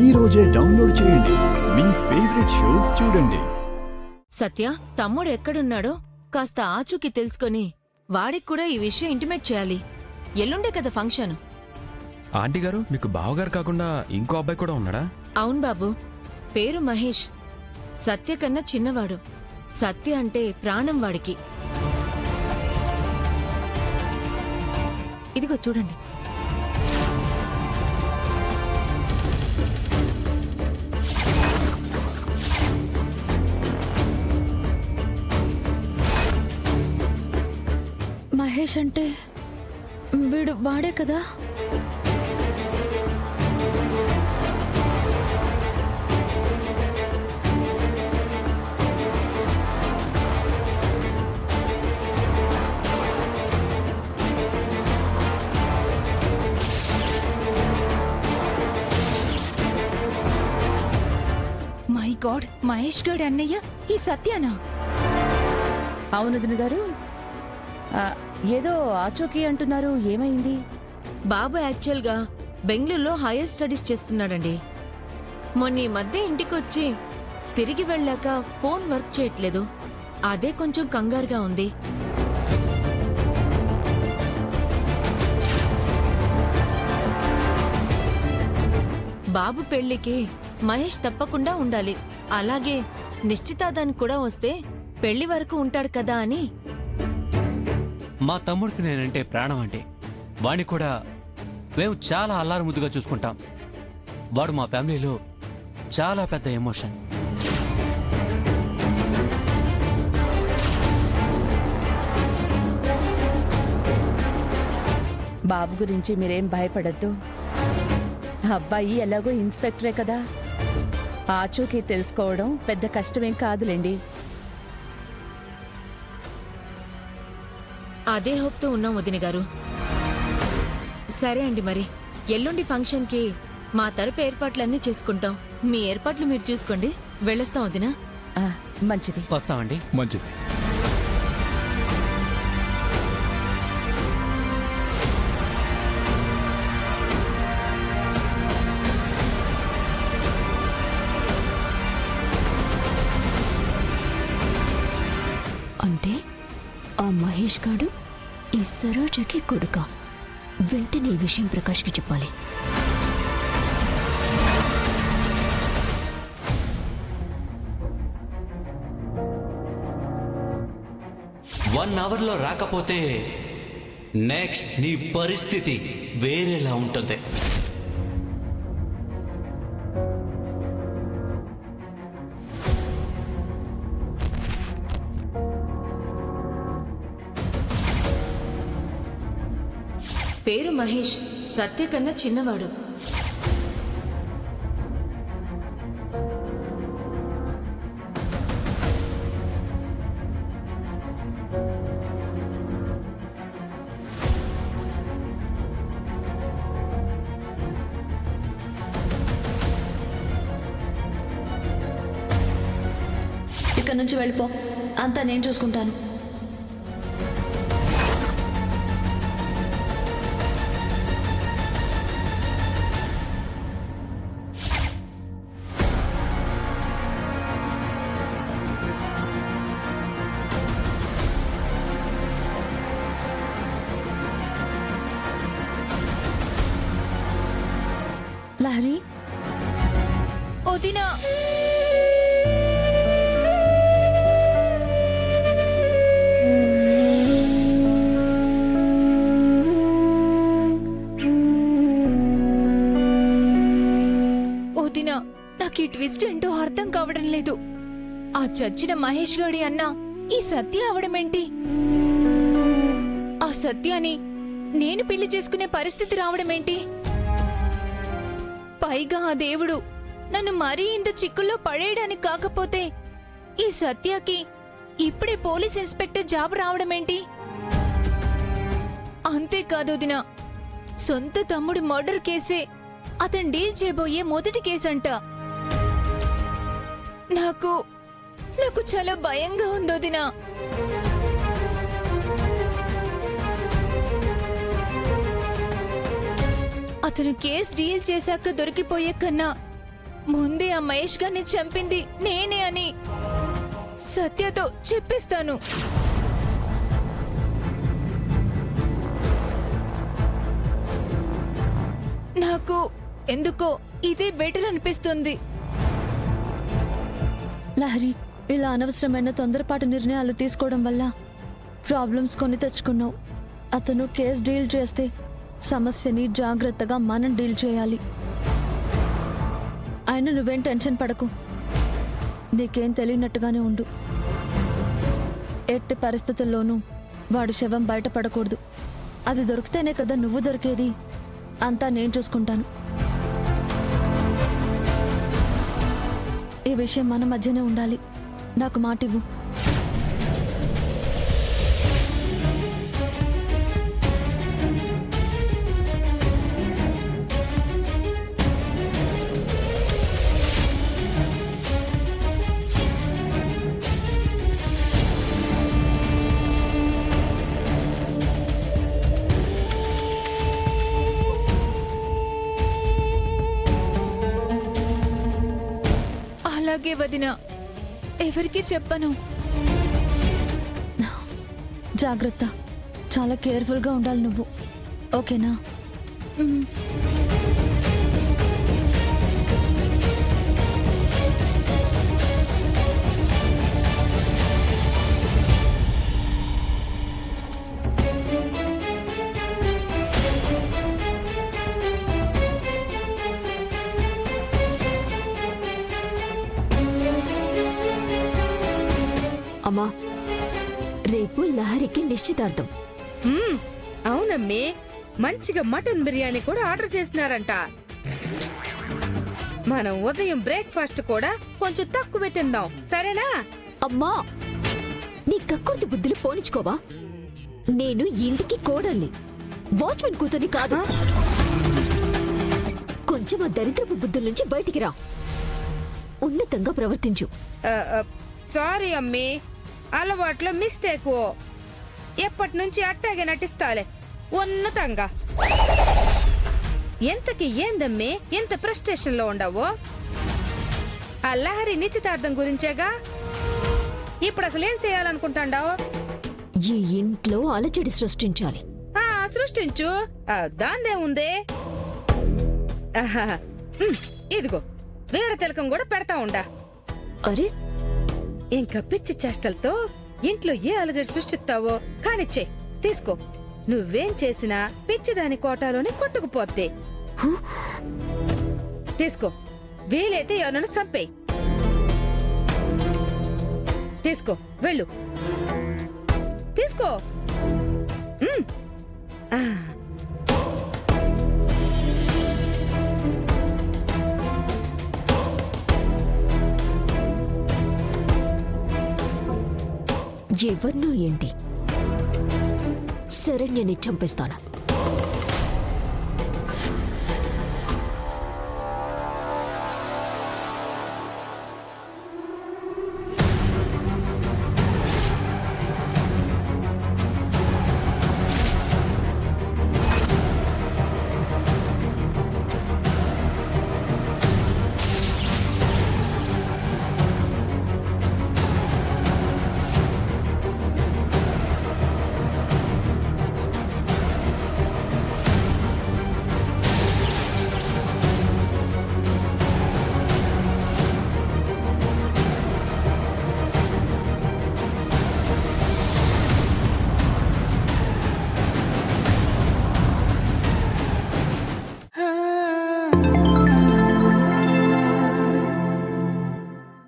ఈ రోజే డౌన్లోడ్ చేయండి. మీ ఫేవరెట్ షోస్ చూడండి. సత్య, తమ్ముడు ఎక్కడున్నాడో కాస్త ఆచూకీ తెలుసుకొని వాడికి కూడా ఈ విషయం ఇంటిమేట్ చేయాలి. ఎల్లుండే కదా ఫంక్షన్. ఆంటీ గారు, మీకు బావగారు కాకుండా ఇంకో అబ్బాయి కూడా ఉన్నాడా? అవును బాబు, పేరు మహేష్. సత్య కన్నా చిన్నవాడు. సత్య అంటే ప్రాణం వాడికి. ఇదిగో చూడండి. మహేష్ అంటే వాడే కదా? మై గాడ్, మహేష్ గడ్ అన్నయ్య ఈ సత్యానా? అవును వదిన గారు, ఏదో ఆచూకీ అంటున్నారు, ఏమైంది? బాబు యాక్చువల్గా బెంగళూరులో హైయర్ స్టడీస్ చేస్తున్నాడండి. మొన్న ఈ మధ్య ఇంటికొచ్చి తిరిగి వెళ్ళాక ఫోన్ వర్క్ చేయట్లేదు. అదే కొంచెం కంగారుగా ఉంది. బాబు పెళ్లికి మహేష్ తప్పకుండా ఉండాలి. అలాగే నిశ్చితార్థానికి కూడా వస్తే పెళ్లి వరకు ఉంటాడు కదా అని. మా తమ్ముడికి నేనంటే ప్రాణం అంటే. వాణ్ణి కూడా మేము చాలా అల్లారు ముద్దుగా చూసుకుంటాం. వాడు మా ఫ్యామిలీలో చాలా పెద్ద ఎమోషన్. బాబు గురించి మీరేం భయపడద్దు. అబ్బాయి ఎలాగో ఇన్స్పెక్టరే కదా, ఆచూకీ తెలుసుకోవడం పెద్ద కష్టమేం కాదులేండి. అదే హోప్తో ఉన్నాం వదిన గారు. సరే అండి, మరి ఎల్లుండి ఫంక్షన్కి మా తరపు ఏర్పాట్లన్నీ చేసుకుంటాం. మీ ఏర్పాట్లు మీరు చూసుకోండి. వెళ్ళొస్తాం వదినా. మంచిది. వస్తామండి. మంచిది. అంటే ఆ మహేష్ గాడు ఈ సరోజకి కొడుక. వెంటనే ఈ విషయం ప్రకాష్కి చెప్పాలి. వన్ అవర్లో రాకపోతే నెక్స్ట్ నీ పరిస్థితి వేరేలా ఉంటుంది. పేరు మహేష్, సత్య కన్నా చిన్నవాడు. ఇక్కడ నుంచి వెళ్ళిపో, అంతా నేను చూసుకుంటాను. లహరి, వదినా, వదినా, నాకు ఈ ట్విస్ట్ ఏంటో అర్థం కావడం లేదు. ఆ చచ్చిన మహేష్ గడి అన్న ఈ సత్య అవడమేంటి? ఆ సత్యాని నేను పెళ్లి చేసుకునే పరిస్థితి రావడమేంటి? పైగా ఆ దేవుడు నన్ను మరీ ఇంత చిక్కుల్లో పడేయడానికి కాకపోతే ఈ సత్యకి ఇప్పుడే పోలీస్ ఇన్స్పెక్టర్ జాబ్ రావడమేంటి? అంతేకాదు వదినా, సొంత తమ్ముడు మర్డర్ కేసే అతను డీల్ చేయబోయే మొదటి కేసంట. నాకు చాలా భయంగా ఉంది వదినా. అతను కేసు డీల్ చేశాక దొరికిపోయే కన్నా ముందే ఆ మహేష్ గారిని చంపింది నేనే అని సత్యతో చెప్పిస్తాను. నాకు ఎందుకో ఇదే బెటర్ అనిపిస్తుంది. లహరి, ఇలా అనవసరమైన తొందరపాటు నిర్ణయాలు తీసుకోవడం వల్ల ప్రాబ్లమ్స్ కొని తెచ్చుకున్నావు. అతను కేసు డీల్ చేస్తే సమస్యని జాగ్రత్తగా మనం డీల్ చేయాలి. అయినా నువ్వేం టెన్షన్ పడకు, నీకేం తెలియనట్టుగానే ఉండు. ఎట్టి పరిస్థితుల్లోనూ వాడి శవం బయటపడకూడదు. అది దొరికితేనే కదా నువ్వు దొరికేది. అంతా నేను చూసుకుంటాను. ఈ విషయం మన మధ్యనే ఉండాలి. నాకు మాటివ్వు. అలాగే వదిన, ఎవరికి చెప్పను. జాగ్రత్త, చాలా కేర్ఫుల్గా ఉండాలి నువ్వు. ఓకేనా? అమ్మా, రేపు లహరికి నిశ్చితార్థం. అవునమ్మే, మంచిగా మటన్ బిర్యానీ కూడా ఆర్డర్ చేసినారంట. మనం ఉదయం బ్రేక్ఫాస్ట్ కూడా కొంచెం తక్కువే తిందాం, సరేనా? అమ్మా, నీ కక్కుర్తి బుద్ధులు పోనిచ్చుకోవా? నేను ఇంటికి కోడల్ని, వాచ్మెన్ కూతుర్ని కాదు. కొంచెం ఆ దరిద్రపు బుద్ధుల నుంచి బయటికి రా. ఉన్నతంగా ప్రవర్తించు. సారీ అమ్మి, అలవాట్లో మిస్టేక్. ఎప్పటి నుంచి అట్టాగే నటిస్తాలే ఉన్నతంగా. ఎంతకి ఏందమ్మి ఎంత ఫ్రస్ట్రేషన్ లో ఉండవో? ఆ లహరి నిశ్చితార్థం గురించేగా. ఇప్పుడు అసలు ఏం చేయాలనుకుంటాండావు? ఈ ఇంట్లో అలజడి సృష్టించాలి. సృష్టించు, దాందేముంది. ఇదిగో వేరే తిలకం కూడా పెడతా ఉండా. అరే, ఇంకా పిచ్చి చేష్టలతో ఇంట్లో ఏ అలజడి సృష్టిస్తావో కానిచ్చే. తీసుకో, నువ్వేం చేసినా పిచ్చిదాని కోటాలోనే కొట్టుకుపోద్ది. తీసుకో, వీలైతే ఎవరన్నా చంపేయి. తీసుకో, వెళ్ళు. తీసుకో. ఎవరినో ఏంటి, శరణ్యని చంపేస్తాను. ఆ